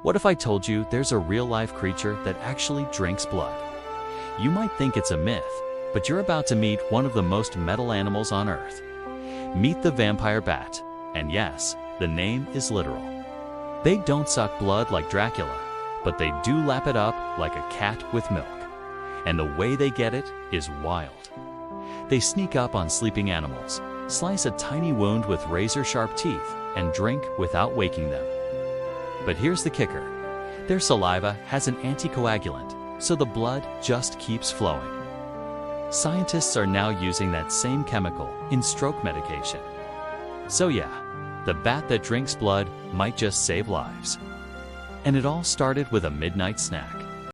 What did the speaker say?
What if I told you there's a real-life creature that actually drinks blood? You might think it's a myth, but you're about to meet one of the most metal animals on Earth. Meet the vampire bat, and yes, the name is literal. They don't suck blood like Dracula, but they do lap it up like a cat with milk. And the way they get it is wild. They sneak up on sleeping animals, slice a tiny wound with razor-sharp teeth, and drink without waking them. But here's the kicker. Their saliva has an anticoagulant, so the blood just keeps flowing. Scientists are now using that same chemical in stroke medication. So yeah, the bat that drinks blood might just save lives. And it all started with a midnight snack.